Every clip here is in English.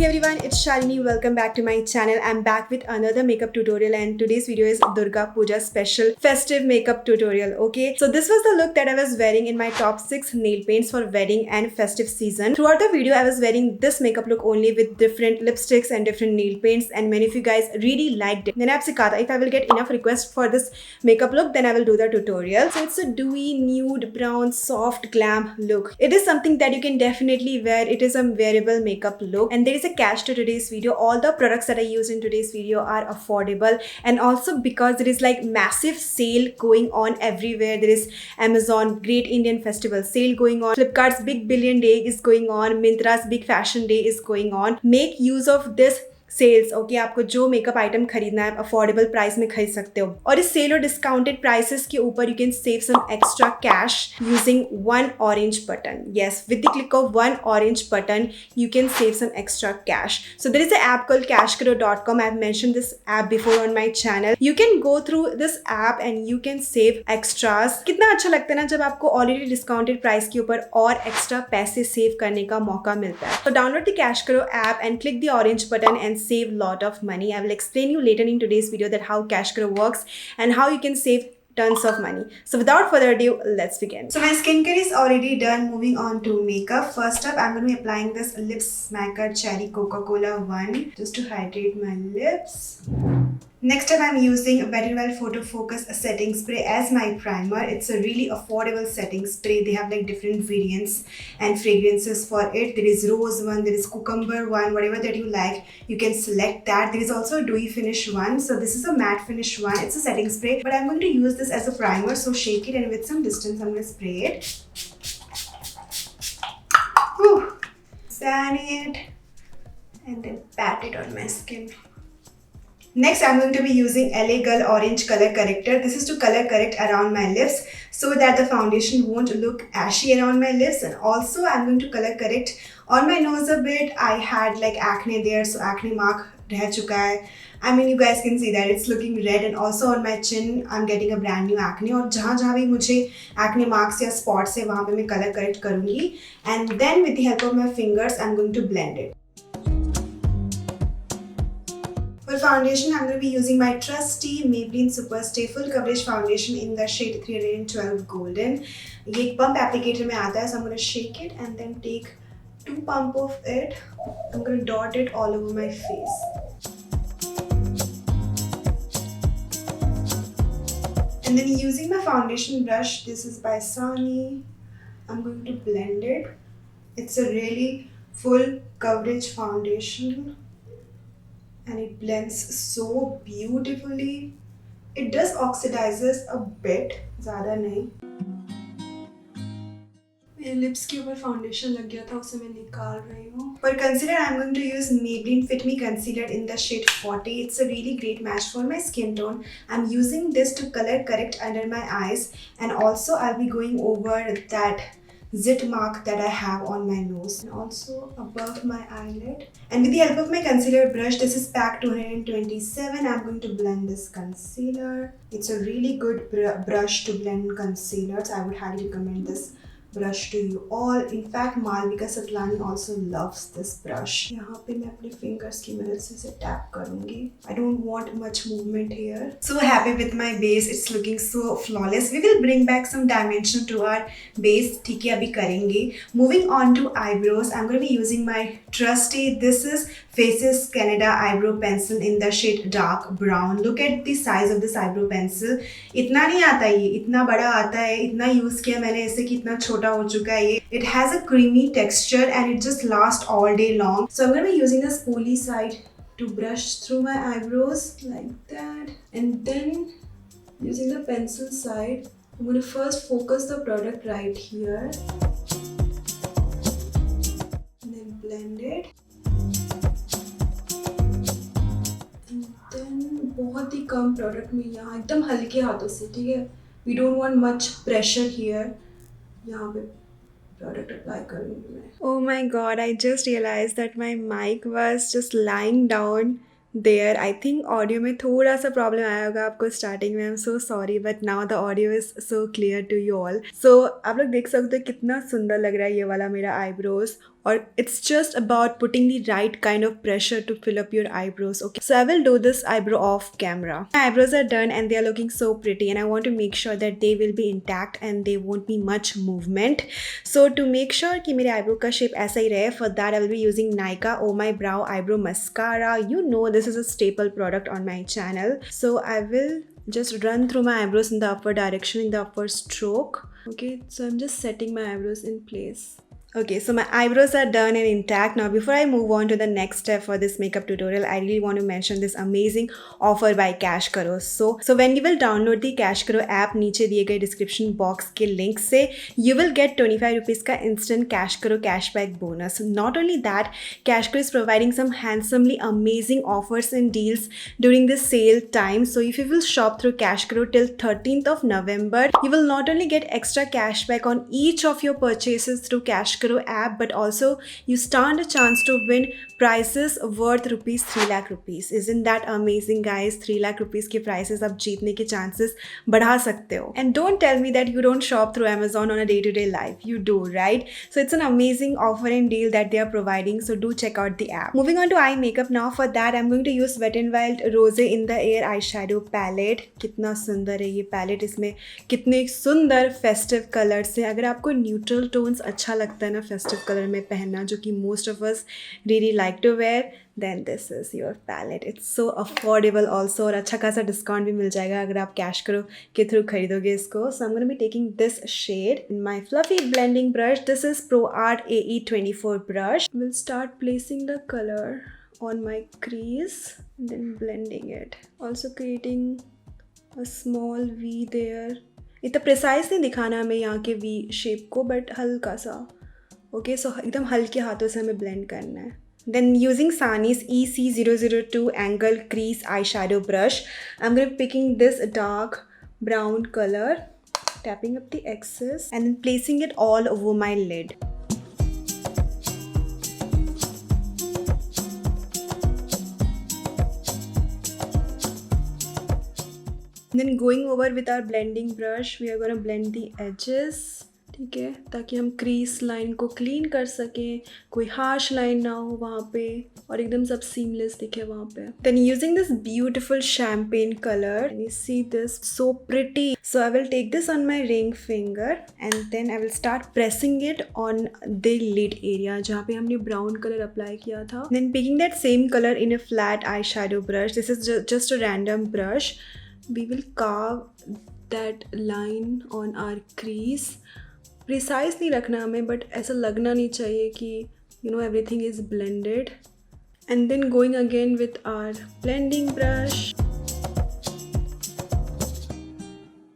Hey everyone, it's Shalini. Welcome back to my channel. I'm back with another makeup tutorial and today's video is Durga Puja special festive makeup tutorial. Okay, so this was the look that I was wearing in my top 6 nail paints for wedding and festive season. Throughout the video, I was wearing this makeup look only with different lipsticks and different nail paints, and many of you guys really liked it. Then I asked if I will get enough requests for this makeup look, then I will do the tutorial. So it's a dewy, nude, brown, soft, glam look. It is something that you can definitely wear. It is a wearable makeup look, and there is a catch to today's video. All the products that I use in today's video are affordable, and also because there is like massive sale going on everywhere. There is Amazon Great Indian Festival sale going on, Flipkart's Big Billion Day is going on, Myntra's Big Fashion Day is going on. Make use of this sales okay आपको जो makeup item खरीदना है affordable price में खरीद सकते हो. और इस सेल और डिस्काउंटेड प्राइसेस के ऊपर you can save some extra cash using one orange button. Yes, with the click of one orange button you can save some extra cash. So there is an app called cashkaro.com. I've mentioned this app before on my channel. You can go through this app and you can save extras. कितना अच्छा लगता है ना जब आपको already discounted price के ऊपर और एक्स्ट्रा पैसे सेव करने का मौका मिलता है. So download the Cashkaro app and click the orange button and save lot of money. I will explain you later in today's video that how Cashkaro works and how you can save tons of money. So without further ado, let's begin. So my skincare is already done. Moving on to makeup. First up, I'm going to be applying this Lip Smacker Cherry Coca-Cola one just to hydrate my lips. Next up, I'm using Wet n Wild Photo Focus setting spray as my primer. It's a really affordable setting spray. They have like different variants and fragrances for it. There is rose one, there is cucumber one, whatever that you like, you can select that. There is also a dewy finish one. So this is a matte finish one. It's a setting spray, but I'm going to use this as a primer. So shake it and with some distance, I'm going to spray it. Whew. Fan it and then pat it on my skin. Next, I'm going to be using LA Girl Orange Color Corrector. This is to color correct around my lips so that the foundation won't look ashy around my lips. And also, I'm going to color correct on my nose a bit. I had like acne there, so acne mark reh chuka hai. I mean, you guys can see that it's looking red, and also on my chin, I'm getting a brand new acne. और जहाँ भी मुझे acne marks या spots है, वहाँ पे मैं color correct करूँगी. And then with the help of my fingers, I'm going to blend it. For foundation, I'm going to be using my trusty Maybelline Super Stay Full Coverage Foundation in the shade 312 Golden. ये एक pump applicator में आता है, so I'm going to shake it and then take 2 pump of it. I'm going to dot it all over my face. And then using my foundation brush, this is by Sony, I'm going to blend it. It's a really full coverage foundation. And it blends so beautifully. It does oxidizes a bit, ज़्यादा नहीं. मेरे lips के ऊपर foundation लग गया था, उसे मैं निकाल रही हूँ. For concealer, I'm going to use Maybelline Fit Me Concealer in the shade 40. It's a really great match for my skin tone. I'm using this to color correct under my eyes, and also I'll be going over that zit mark that I have on my nose and also above my eyelid. And with the help of my concealer brush, this is pack 227, I'm going to blend this concealer. It's a really good brush to blend concealers. I would highly recommend this brush to you all. In fact, Malvika Satlani also loves this brush. यहाँ पे मैं अपने fingers की मदद से इसे tap करूँगी. I don't want much movement here. So happy with my base. It's looking so flawless. We will bring back some dimension to our base. ठीक है, अभी करेंगे. Moving on to eyebrows, I'm going to be using my trusty. This is Faces Canada eyebrow pencil in the shade dark brown. Look at the size of this eyebrow pencil. इतना नहीं आता ये, इतना बड़ा आता है. इतना यूज किया मैंने इसे कि इतना छोटा हो चुका है ये. It has a creamy texture and it just lasts all day long. So I'm going to be using the spoolie side to brush through my eyebrows like that, and then using the pencil side, I'm going to first focus the product right here and then blend it. बहुत ही कम product में यहाँ एकदम हल्के हाथों से, ठीक है. We don't want much pressure here. यहाँ पे प्रोडक्ट अप्लाई करूँगी मैं. Oh my god, I just realized that my mic was just lying down there. I think audio में थोड़ा सा प्रॉब्लम आया होगा आपको स्टार्टिंग में. I am so sorry, but now the audio is so clear to you all. So आप लोग देख सकते हो कितना सुंदर लग रहा है ये वाला मेरा eyebrows. or it's just about putting the right kind of pressure to fill up your eyebrows. Okay, so I will do this eyebrow off camera. My eyebrows are done and they are looking so pretty, and I want to make sure that they will be intact and there won't be much movement. So to make sure कि मेरे eyebrow का shape ऐसा ही रहे, for that I will be using Nykaa Oh My Brow Eyebrow Mascara. You know this is a staple product on my channel. So I will just run through my eyebrows in the upward direction, in the upward stroke. Okay, so I'm just setting my eyebrows in place. Okay, so my eyebrows are done and intact. Now before I move on to the next step for this makeup tutorial, I really want to mention this amazing offer by Cash Karo. So when you will download the Cash Karo app, नीचे दिए गए description box के link से you will get 25 rupees का instant Cash Karo cashback bonus. Not only that, Cash Karo is providing some handsomely amazing offers and deals during this sale time. So if you will shop through Cash Karo till 13th of November, you will not only get extra cashback on each of your purchases through Cash Karo app, but also you stand a chance to win prizes worth rupees 3 lakh rupees. Isn't that amazing, guys? 3 lakh rupees के prizes आप जीतने के chances बढ़ा सकते हो. And don't tell me that you don't shop through Amazon on a day-to-day life. You do, right? So it's an amazing offer and deal that they are providing. So do check out the app. Moving on to eye makeup now. For that, I'm going to use Wet n Wild Rose in the Air eyeshadow palette. कितना सुंदर है ये palette. इसमें कितने सुंदर festive colors हैं. अगर आपको neutral tones अच्छा लगता है ना festive color में पहनना, जो कि most of us really like to wear, then this is your palette. It's so affordable also, और अच्छा खासा discount भी मिल जाएगा अगर आप Cash Karo के through खरीदोगे इसको. So I'm going to be taking this shade in my fluffy blending brush. This is Pro Art AE24 brush. We'll start placing the color on my crease and then blending it. Also creating a small V there. इतना precise नहीं दिखाना हमें यहाँ के V shape को, but हल्का सा. Okay, सो एकदम हल्के हाथों से हमें ब्लेंड करना है. Then using Sani's EC002 Angle Crease Eyeshadow Brush, I'm going to be picking this dark brown color, tapping up the excess and then placing it all over my lid. Then going over with our blending brush, we are going to blend the edges. ठीक है, ताकि हम crease line को clean कर सकें, कोई harsh line ना हो वहाँ पे, और एकदम सब सीमलेस दिखे वहाँ पे. Then using this beautiful champagne color, and you see this so pretty. So I will take this on my ring finger and then I will start pressing it on the lid area जहाँ पे हमने brown color apply किया था. Then picking that same color in a flat eyeshadow brush. This is just a random brush. We will carve that line on our crease. Precise नहीं रखना हमें, but ऐसा लगना नहीं चाहिए कि everything is blended. And then going again with our blending brush.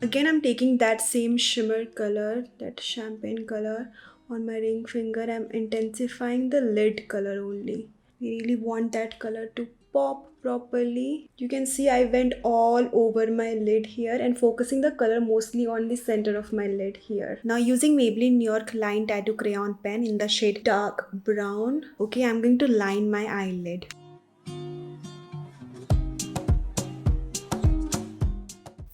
Again, I'm taking that same shimmer color, that champagne color on my ring finger. I'm intensifying the lid color only. We really want that color to pop properly. You can see I went all over my lid here and focusing the color mostly on the center of my lid here. Now using Maybelline New York Line Tattoo Crayon Pen in the shade dark brown. Okay, I'm going to line my eyelid.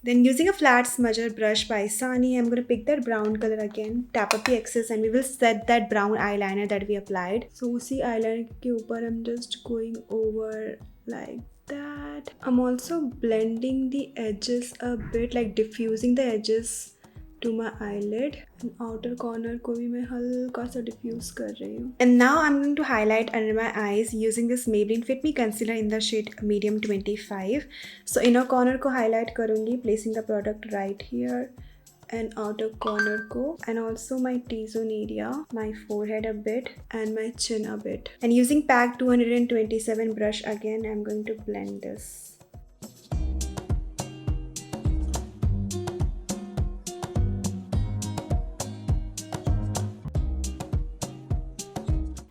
Then using a flat smudger brush by Sani, I'm going to pick that brown color again, tap up the excess and we will set that brown eyeliner that we applied. So उसी eyeliner के ऊपर I'm just going over like that. I'm also blending the edges a bit, like diffusing the edges to my eyelid. And outer corner को भी मैं हल्का सा diffuse कर रही हूँ. And now I'm going to highlight under my eyes using this Maybelline Fit Me concealer in the shade medium 25. So inner corner को highlight करूँगी, placing the product right here. And outer corner ko, and also my T-zone area, my forehead a bit and my chin a bit. And using PAC 227 brush again, I'm going to blend this.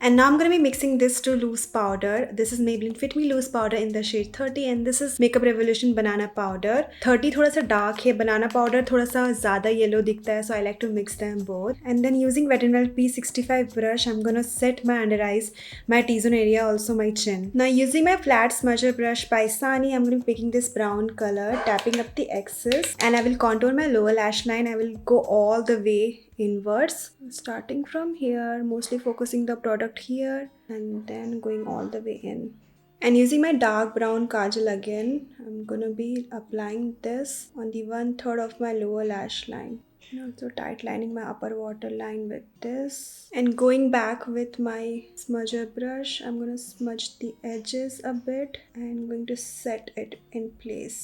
And now I'm going to be mixing this to loose powder. This is Maybelline Fit Me Loose Powder in the shade 30 and this is Makeup Revolution Banana Powder. 30 थोड़ा सा dark है, banana powder थोड़ा सा ज़्यादा yellow दिखता है, so I like to mix them both. And then using Wet n Wild P65 brush, I'm going to set my under eyes, my T-zone area, also my chin. Now using my flat smudger brush by Sani, I'm going to be picking this brown color, tapping up the excess, and I will contour my lower lash line. I will go all the way inwards, starting from here, mostly focusing the product here and then going all the way in. And using my dark brown kajal again, I'm gonna be applying this on the 1/3 of my lower lash line. And also tight lining my upper waterline with this. And going back with my smudger brush, I'm gonna smudge the edges a bit and going to set it in place.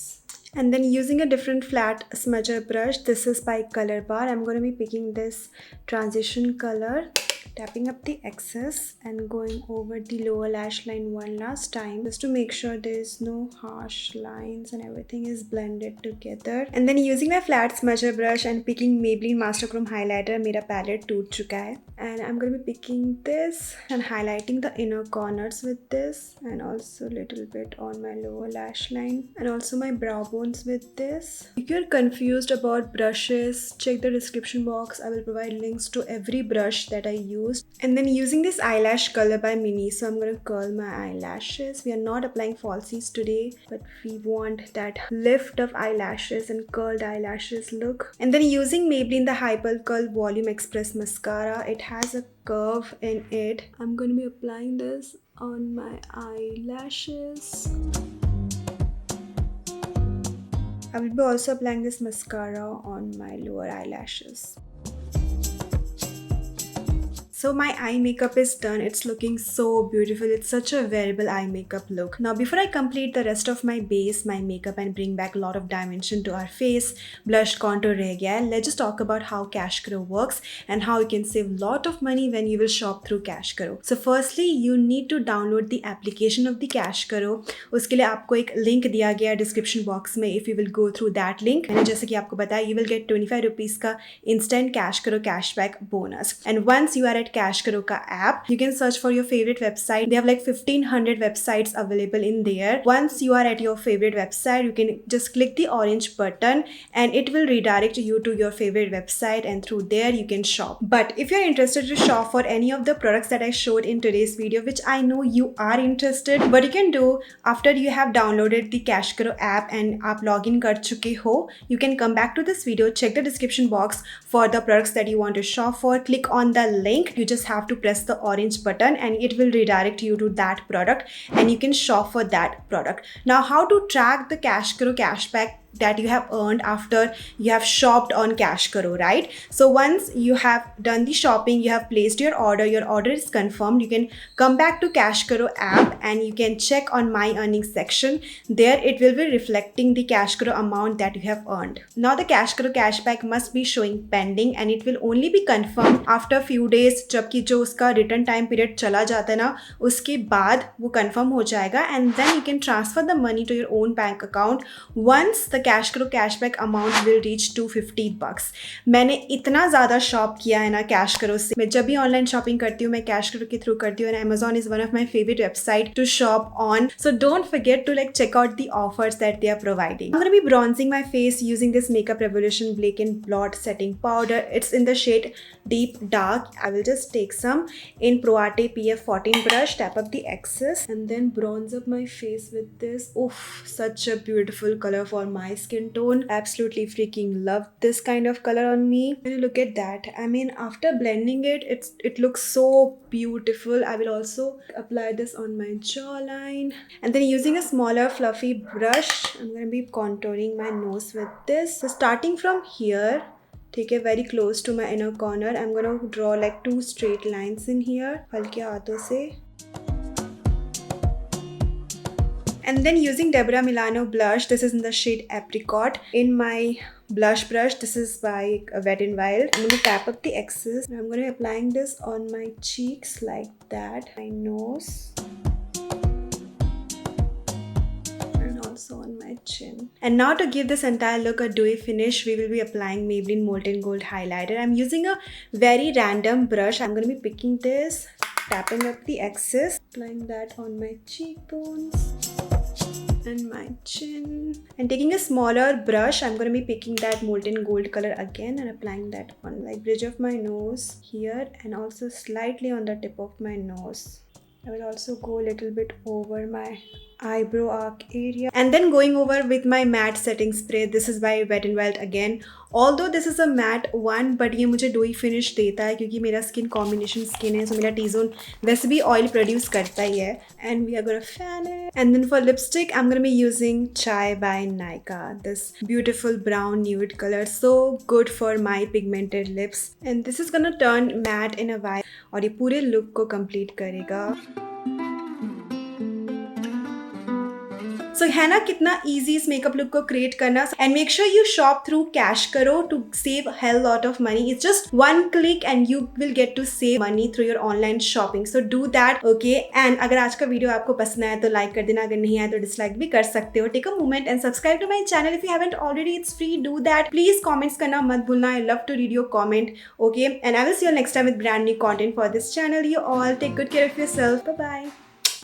And then using a different flat smudger brush, this is by Color Bar. I'm going to be picking this transition color, tapping up the excess and going over the lower lash line one last time just to make sure there is no harsh lines and everything is blended together. And then using my flat smudger brush and picking Maybelline Master Chrome highlighter, मेरा palette टूट चुका है. And I'm going to be picking this and highlighting the inner corners with this and also a little bit on my lower lash line and also my brow bones with this. If you're confused about brushes, check the description box. I will provide links to every brush that I used. And then using this eyelash color by Mini, so I'm going to curl my eyelashes. We are not applying falsies today, but we want that lift of eyelashes and curled eyelashes look. And then using Maybelline the Hyper Curl Volume Express Mascara, it has a curve in it. I'm going to be applying this on my eyelashes. I will be also applying this mascara on my lower eyelashes. So my eye makeup is done. It's looking so beautiful. It's such a wearable eye makeup look. Now before I complete the rest of my base, my makeup and bring back a lot of dimension to our face, blush contour reh gaya, let's just talk about how Cash Karo works and how you can save a lot of money when you will shop through Cash Karo. So firstly, you need to download the application of the Cash Karo. उसके लिए आपको एक link दिया गया description box में. If you will go through that link, मैंने जैसे कि आपको बताया, you will get 25 rupees का instant Cash Karo cashback bonus. And once you are at Cash Karo ka app, you can search for your favorite website. They have like 1500 websites available in there. Once you are at your favorite website, you can just click the orange button and it will redirect you to your favorite website, and through there you can shop. But if you're interested to shop for any of the products that I showed in today's video, which I know you are interested, what you can do after you have downloaded the Cash Karo app and aap login kar chuke ho, you can come back to this video, check the description box for the products that you want to shop for, click on the link. You just have to press the orange button and it will redirect you to that product and you can shop for that product. Now, how to track the Cash Karo cashback that you have earned after you have shopped on Cash Karo, right? So once you have done the shopping, you have placed your order is confirmed, you can come back to Cash Karo app and you can check on my earnings section. There it will be reflecting the Cash Karo amount that you have earned. Now the Cash Karo cashback must be showing pending and it will only be confirmed after few days. जबकि जो उसका return time period चला जाता है ना, उसके बाद वो confirm हो जाएगा and then you can transfer the money to your own bank account once the Cash Karo cashback amount will reach $250. मैंने इतना ज़्यादा शॉप किया है ना Cash Karo से. मैं जब भी ऑनलाइन शॉपिंग करती हूँ मैं Cash Karo के थ्रू करती हूँ and Amazon is one of my favorite website to shop on. So don't forget to like check out the offers that they are providing. I'm going to be bronzing my face using this Makeup Revolution Blake and Blot setting powder. It's in the shade Deep Dark. I will just take some in Pro Arte PF14 brush, tap up the excess and then bronze up my face with this. Oof, such a beautiful color for my skin tone. Absolutely freaking love this kind of color on me. And look at that. I mean, after blending it, it looks so beautiful. I will also apply this on my jawline. And then using a smaller fluffy brush, I'm going to be contouring my nose with this. So starting from here, take it very close to my inner corner. I'm going to draw like 2 straight lines in here. हल्के हाथों से. And then using Deborah Milano blush, this is in the shade Apricot. In my blush brush, this is by Wet n Wild. I'm going to tap up the excess. I'm going to be applying this on my cheeks like that, my nose, and also on my chin. And now to give this entire look a dewy finish, we will be applying Maybelline Molten Gold highlighter. I'm using a very random brush. I'm going to be picking this, tapping up the excess, applying that on my cheekbones and my chin, and taking a smaller brush, I'm going to be picking that Molten Gold color again and applying that on like bridge of my nose here and also slightly on the tip of my nose. I will also go a little bit over my eyebrow arc area, and then going over with my matte setting spray. This is by Wet n Wild again. Although this is a matte one, but ये मुझे dewy finish देता है क्योंकि मेरा skin combination skin है, so मेरा T-zone वैसे भी oil produce करता ही है. And we are gonna fan it. And then for lipstick, I'm gonna be using Chai by Nykaa. This beautiful brown nude color, so good for my pigmented lips. And this is gonna turn matte in a while और ये पूरे look को complete करेगा. So है ना कितना easy इस makeup look को create करना. And make sure you shop through cash करो to save hell lot of money. It's just one click and you will get to save money through your online shopping. So do that, okay? And अगर आज का video आपको पसंद आया तो like कर देना, अगर नहीं आया तो dislike भी कर सकते हो. Take a moment and subscribe to my channel if you haven't already. It's free. Do that. Please comments करना मत भूलना. I love to read your comment, okay? And I will see you next time with brand new content for this channel. You all take good care of yourself. Bye bye.